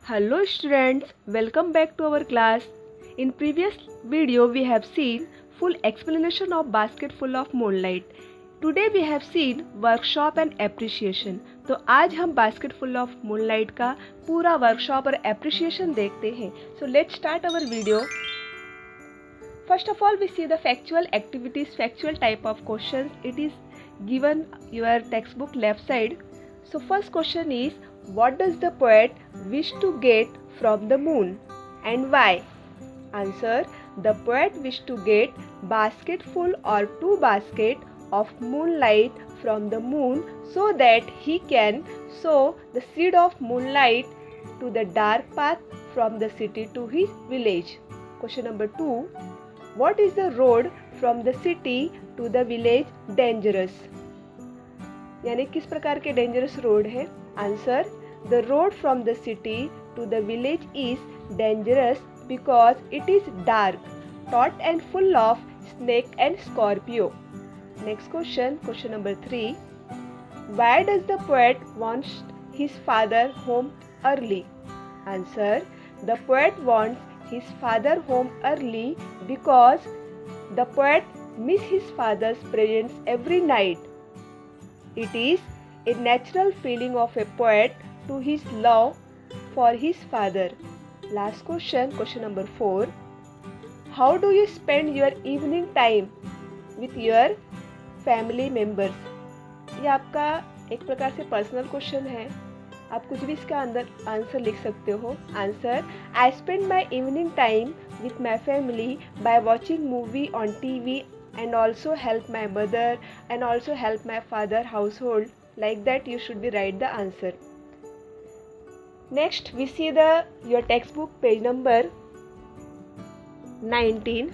Hello students, welcome back to our class. In previous video we have seen full explanation of basket full of moonlight. Today we have seen workshop and appreciation. तो आज हम basket full of moonlight का पूरा workshop और appreciation देखते हैं. So let's start our video. First of all we see the factual activities, factual type of questions. It is given your textbook left side. So first question is, what does the poet wish to get from the moon and why? Answer, the poet wished to get basketful or two baskets of moonlight from the moon so that he can sow the seed of moonlight to the dark path from the city to his village. Question number 2, what is the road from the city to the village dangerous? यानी किस प्रकार के dangerous road है? Answer, the road from the city to the village is dangerous because it is dark, taut and full of snake and scorpio. Next question, question number 3. Why does the poet want his father home early? Answer, the poet wants his father home early because the poet misses his father's presence every night. It is a natural feeling of a poet to his love for his father. Last question, question number 4. How do you spend your evening time with your family members? ये आपका एक प्रकार से personal question है. आप कुछ भी इसका अंदर आंसर लिख सकते हो. Answer, I spend my evening time with my family by watching movie on TV and also help my mother and also help my father household. Like that you should be write the answer. Next we see your textbook page number 19.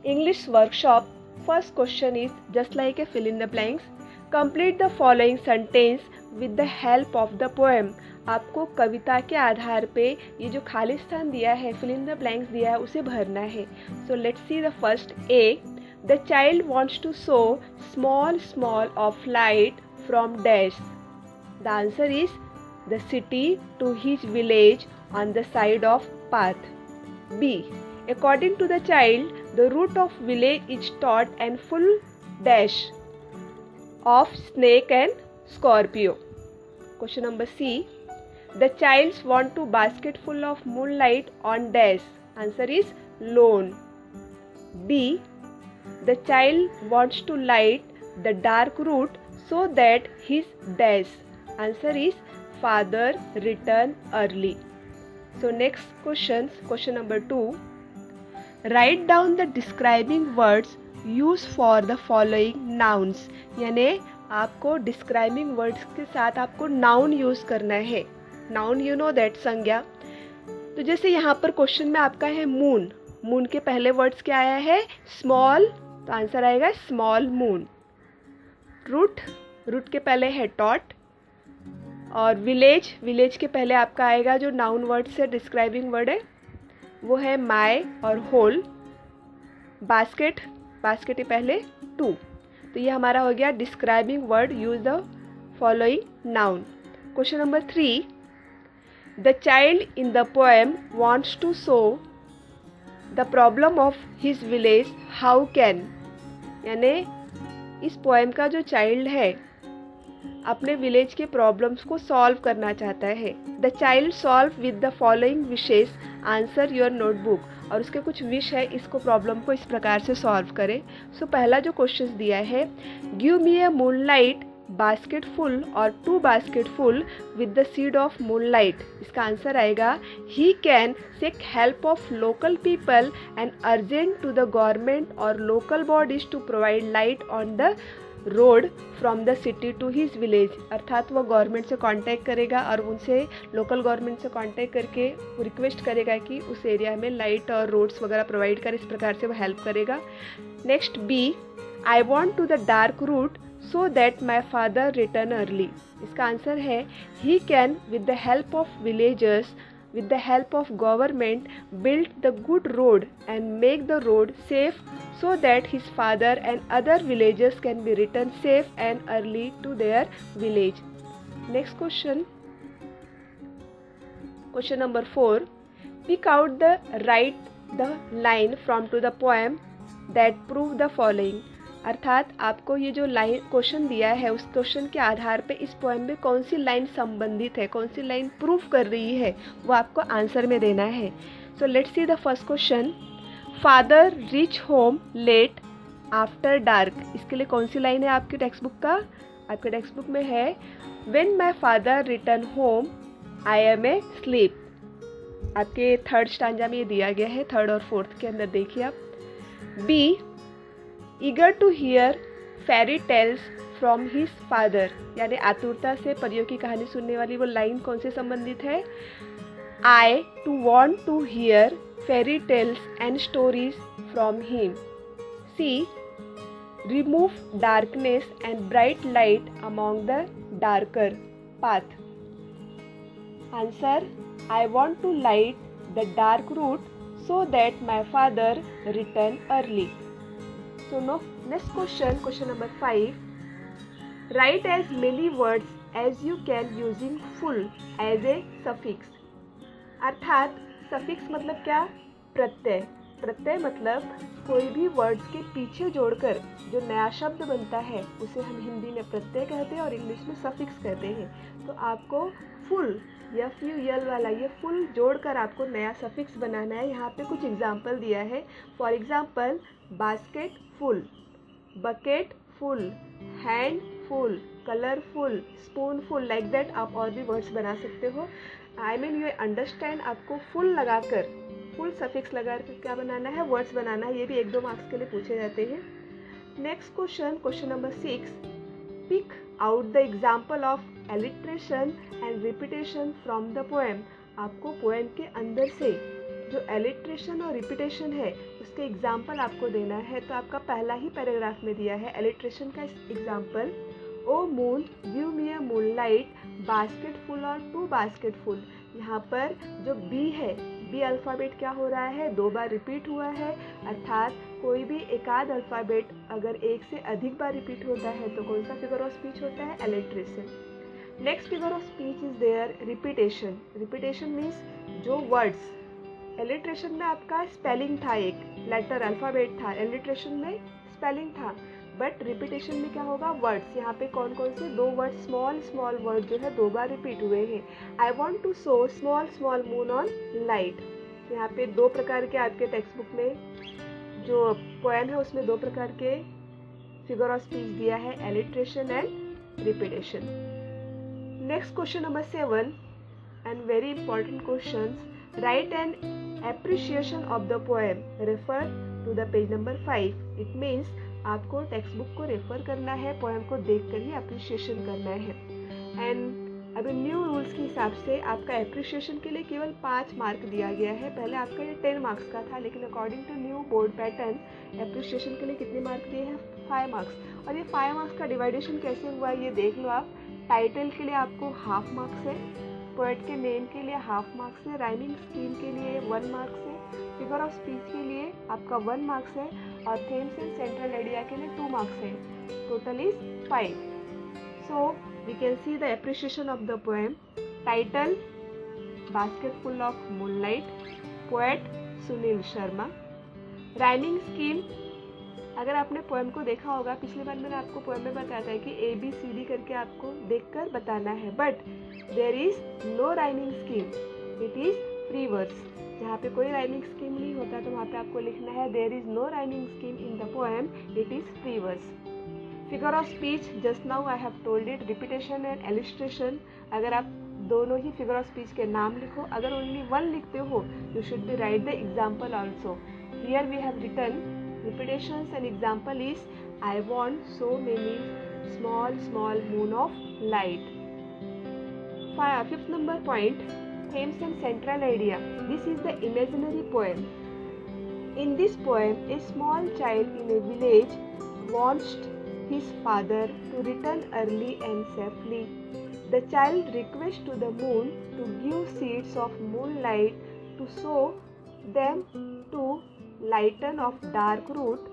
English workshop. First question is just like a fill in the blanks. Complete the following sentence with the help of the poem. आपको कविता के आधार पे ये जो खाली स्थान दिया है, fill in the blanks दिया है, उसे भरना है. So let's see the first A. The child wants to sow small of light from dash. The answer is the city to his village on the side of path. B. According to the child, the route of village is taut and full dash of snake and scorpio. Question number C. The child want to basket full of moonlight on dash. Answer is lawn. D. The child wants to light the dark route so that his dash. Answer is father return early. So next questions, question number 2. Write down the describing words used for the following nouns. यानी आपको describing words के साथ आपको noun use करना है. Noun you know that संज्ञा. तो जैसे यहाँ पर क्वेश्चन में आपका है मून. मून के पहले वर्ड्स क्या आया है? स्मॉल. तो आंसर आएगा स्मॉल मून. रूट, रूट के पहले है टॉट. और विलेज, विलेज के पहले आपका आएगा जो नाउन वर्ड से डिस्क्राइबिंग वर्ड है वो है माय और होल. बास्केट, बास्केट के पहले टू. तो ये हमारा हो गया describing word. Use the following noun. Question number 3. The child in the poem wants to solve the problem of his village how can. यानी इस पोएम का जो चाइल्ड है अपने विलेज के प्रॉब्लम्स को सॉल्व करना चाहता है. The child solve with the following wishes. Answer your notebook. और उसके कुछ विश है, इसको प्रॉब्लम को इस प्रकार से सॉल्व करें. सो पहला जो क्वेश्चन दिया है, give me a moonlight basket full और two basket full with the seed of moonlight. इसका आंसर आएगा, he can seek help of local people and urgent to the government or local bodies to provide light on the road from the city to his village. अर्थात वो government से contact करेगा और उनसे local government से contact करके वो request करेगा कि उस एरिया में लाइट और रोड्स वगैरह प्रोवाइड कर. इस प्रकार से वो हेल्प करेगा. Next B. I want to the dark route so that my father return early. इसका आंसर है, he can with the help of villagers with the help of government, built the good road and make the road safe so that his father and other villagers can be returned safe and early to their village. Next question. Question number 4. Pick out the line from to the poem that prove the following. अर्थात आपको ये जो line question दिया है उस question के आधार पे इस पोएम में कौन सी लाइन संबंधित है, कौन सी लाइन प्रूफ कर रही है, वो आपको आंसर में देना है. So let's see the first question. Father reach home late after dark. इसके लिए कौन सी लाइन है आपके टेक्स्ट बुक का? आपके टेक्स्ट बुक में है when my father return home I am asleep. आपके थर्ड स्टांजा में ये दिया गया है, थर्ड और फोर्थ के अंदर देखिए आप. Be eager to hear fairy tales from his father. यानी आतुरता से परियों की कहानी सुनने वाली वो लाइन कौन से संबंधित है? I to want to hear fairy tales and stories from him. See remove darkness and bright light among the darker path. Answer I want to light the dark route so that my father return early. So now next question, question number 5. Write as many words as you can using full as a suffix. अर्थात suffix मतलब क्या? प्रत्यय. प्रत्यय मतलब कोई भी words के पीछे जोड़कर जो नया शब्द बनता है उसे हम हिंदी में प्रत्यय कहते हैं और इंग्लिश में सफिक्स कहते हैं. तो आपको फुल या फ्यूयल वाला ये फुल जोड़कर आपको नया सफिक्स बनाना है. यहाँ पे कुछ एग्जाम्पल दिया है. For example basket full, bucket full, hand full, colourful, spoon full, like that आप और भी वर्ड्स बना सकते हो. I mean you understand. आपको फुल लगाकर, फुल सफिक्स लगाकर क्या बनाना है? वर्ड्स बनाना है. ये भी 1-2 मार्क्स के लिए पूछे जाते हैं. Next question, question number 6. Pick out the example of alliteration and repetition from the poem. आपको पोएम के अंदर से जो एलिट्रेशन और रिपीटेशन है उसके एग्जाम्पल आपको देना है. तो आपका पहला ही पैराग्राफ में दिया है एलिट्रेशन का example. O moon give me a moonlight basket full और 2 बास्केट फुल. यहाँ पर जो बी है, बी अल्फ़ाबेट क्या हो रहा है? 2 बार रिपीट हुआ है. अर्थात कोई भी एकाध अल्फ़ाबेट अगर एक से अधिक बार रिपीट होता है तो कौन सा फिगर ऑफ स्पीच होता है? Alliteration. Next figure of speech is there repetition. Repetition means जो वर्ड्स, एलिट्रेशन में आपका स्पेलिंग था, एक लेटर अल्फ़ाबेट था, एलिट्रेशन में स्पेलिंग था, बट रिपीटेशन में क्या होगा? वर्ड्स. यहाँ पे कौन कौन से 2 वर्ड, स्मॉल स्मॉल वर्ड जो है 2 बार रिपीट हुए हैं. I want to sow small small moon on light. यहाँ पे 2 प्रकार के आपके टेक्स्ट बुक में जो पोएम है उसमें 2 प्रकार के फिगर ऑफ स्पीच दिया है, alliteration and repetition. Next question number 7 and very important question. Write an appreciation of the poem. Refer to the page number 5. It means आपको टेक्स्ट बुक को रेफर करना है, पोएम को देखकर ही अप्रिशिएशन करना है. एंड अभी न्यू रूल्स के हिसाब से आपका एप्रिशिएशन के लिए केवल 5 मार्क दिया गया है. पहले आपका ये 10 मार्क्स का था, लेकिन according to new board pattern appreciation के लिए कितने मार्क दिए हैं? 5 मार्क्स. और ये 5 मार्क्स का डिवाइडेशन कैसे हुआ है ये देख लो आप. टाइटल के लिए आपको हाफ मार्क्स है, पोएट के नेम के लिए हाफ मार्क्स है, राइमिंग स्कीम के लिए 1 मार्क्स है, फिगर ऑफ स्पीच के लिए आपका 1 मार्क्स है और थीम्स एंड सेंट्रल आइडिया के लिए 2 मार्क्स है. Total is 5. So we can see the appreciation of the poem. Title basket full of moonlight, poet Sunil Sharma. Rhyming scheme, अगर आपने पोएम को देखा होगा, पिछली बार मैंने आपको पोएम में बताया था कि ABCD करके आपको देखकर बताना है, but there is no rhyming scheme, it is free words. जहाँ पे कोई राइमिंग स्कीम नहीं होता तो वहाँ पे आपको लिखना है there is no rhyming scheme in the poem, it is free words. Figure of speech, just now I have told it, repetition and alliteration. अगर आप दोनों ही फिगर ऑफ स्पीच के नाम लिखो, अगर ओनली 1 लिखते हो you should be write the example also. Here we have written repetitions and example is I want so many small moon of light. 5th number point, themes and central idea. This is the imaginary poem. In this poem, a small child in a village wants his father to return early and safely. The child requests to the moon to give seeds of moonlight to sow them to lighten of dark route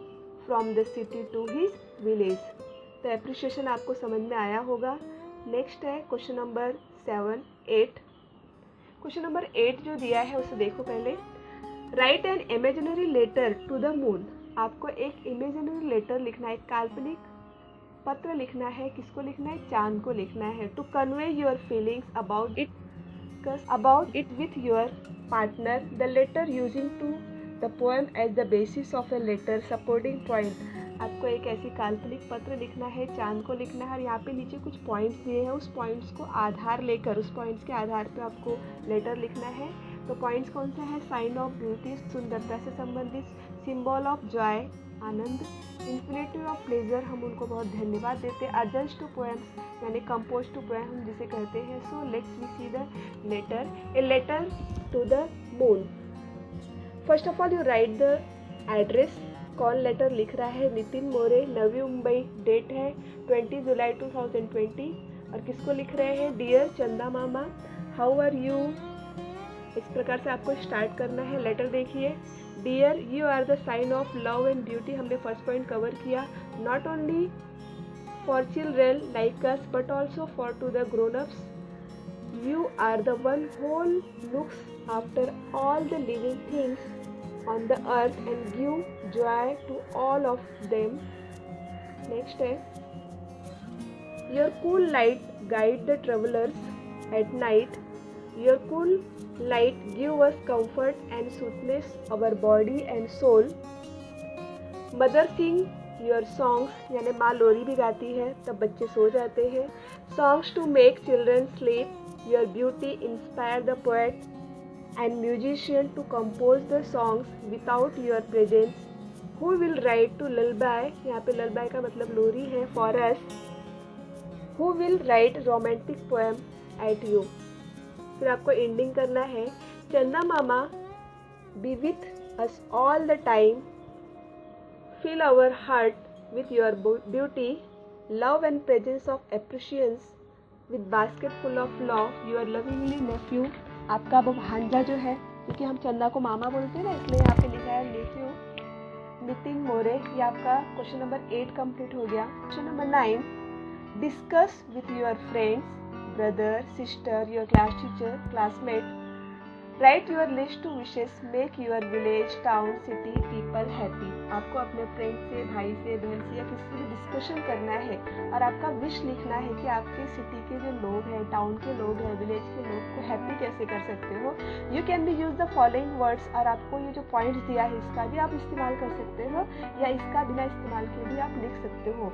from the city to his village. तो appreciation आपको समझ में आया होगा। Next है question number 8। Question number 8 जो दिया है उसे देखो पहले। Write an imaginary letter to the moon. आपको एक इमेजिनरी लेटर लिखना है, एक काल्पनिक पत्र लिखना है। किसको लिखना है? चांद को लिखना है। To convey your feelings about it with your partner. The letter using to the poem as the basis of a letter supporting point. आपको एक ऐसी काल्पनिक पत्र लिखना है, चांद को लिखना है और यहाँ पे नीचे कुछ पॉइंट्स दिए हैं। उस पॉइंट्स को आधार लेकर, उस पॉइंट्स के आधार पे आपको लेटर लिखना है। तो पॉइंट्स कौन सा है? साइन ऑफ ब्यूटी, सुंदरता से संबंधित, सिंबल ऑफ जॉय, आनंद, इन्फिनिटी ऑफ प्लेजर, हम उनको बहुत धन्यवाद देते हैं। अर्जन्स टू पोएम्स यानी कंपोज टू पोएम हम जिसे कहते हैं। So let's we see the letter. A letter to the moon. First of all you write the address. कौन लेटर लिख रहा है? नितिन मोरे, नवी मुंबई। डेट है 20 जुलाई 2020। और किसको लिख रहे हैं? डियर चंदा मामा, हाउ आर यू। इस प्रकार से आपको स्टार्ट करना है। लेटर देखिए। Dear, you are the sign of love and beauty. हमने फर्स्ट पॉइंट कवर किया। Not only for children like us but also for to the grown ups. You are the one who looks after all the living things on the earth and give joy to all of them. Next है, your cool light guide the travelers at night. Your cool light give us comfort and soothes our body and soul. Mother sing your songs, यानी माँ लोरी भी गाती है तब बच्चे सो जाते हैं। Songs to make children sleep. Your beauty inspire the poet and musician to compose the songs without your presence. Who will write to lullaby? यहाँ पे lullaby का मतलब लोरी है। For us. Who will write romantic poem at you? फिर आपको ending करना है। चंदा मामा be with us all the time. Fill our heart with your beauty, love and presence of appreciation. With basket full of love, your lovingly nephew. आपका वो भांजा जो है, क्योंकि हम चंदा को मामा बोलते हैं ना, इसलिए यहाँ पे लिखा है नेफ्यू नितिन मोरे। ये आपका क्वेश्चन नंबर 8 कंप्लीट हो गया। Question number 9, discuss with your friends, brother, sister, your class teacher, classmate. Write your list to wishes, make your village, town, city, people happy. आपको अपने फ्रेंड से, भाई से, बहन से या किसी से भी डिस्कशन करना है और आपका विश लिखना है कि आपके सिटी के जो लोग हैं, टाउन के लोग हैं, विलेज के लोग को हैप्पी कैसे कर सकते हो। You can be use the following words. और आपको ये जो पॉइंट्स दिया है इसका भी आप इस्तेमाल कर सकते हो या इसका बिना इस्तेमाल किए भी आप लिख सकते हो।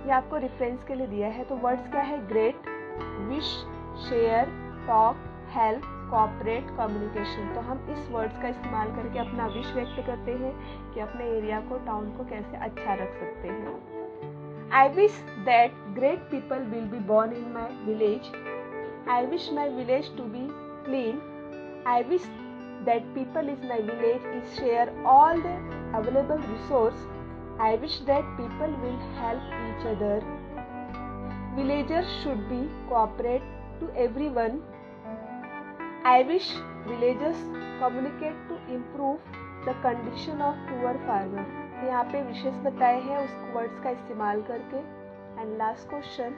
ये आपको रेफरेंस के लिए दिया है। तो वर्ड्स क्या है? Great, wish, share, talk, help, cooperate, communication. तो हम इस वर्ड्स का इस्तेमाल करके अपना विश व्यक्त करते हैं कि अपने एरिया को, टाउन को कैसे अच्छा रख सकते हैं। I wish that great people will be born in my village. I wish my village to be clean. I wish that people is my village is share all the available resource. I wish that people will help each other. Villagers should be cooperate to everyone. I wish villagers communicate to improve the condition of poor farmer. यहाँ पे विशेष बताए हैं उस words का इस्तेमाल करके। And last question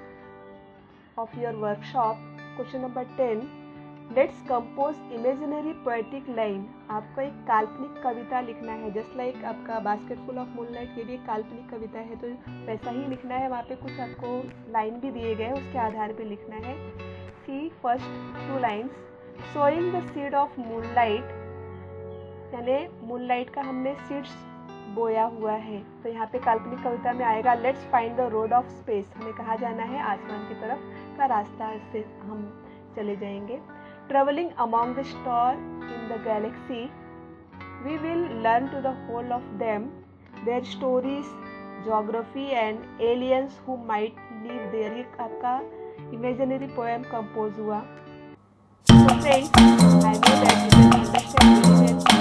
of your workshop, question number 10, let's compose imaginary poetic line. आपको एक काल्पनिक कविता लिखना है। जस्ट लाइक आपका बास्केट फुल ऑफ मूनलाइट, ये भी एक काल्पनिक कविता है, तो वैसा ही लिखना है। वहाँ पे कुछ आपको लाइन भी दिए गए हैं, उसके आधार पे लिखना है। See first 2 lines, sowing the seed of moonlight, यानी मूनलाइट का हमने सीड्स बोया हुआ है। तो यहाँ पे काल्पनिक कविता में आएगा let's find the road of space. हमें कहाँ जाना है? आसमान की तरफ का रास्ता से हम चले जाएंगे। Traveling among the stars in the galaxy, we will learn to the whole of them, their stories, geography and aliens who might live there। ये आपका imaginary poem compose हुआ। So friends, I know that you can understand very well.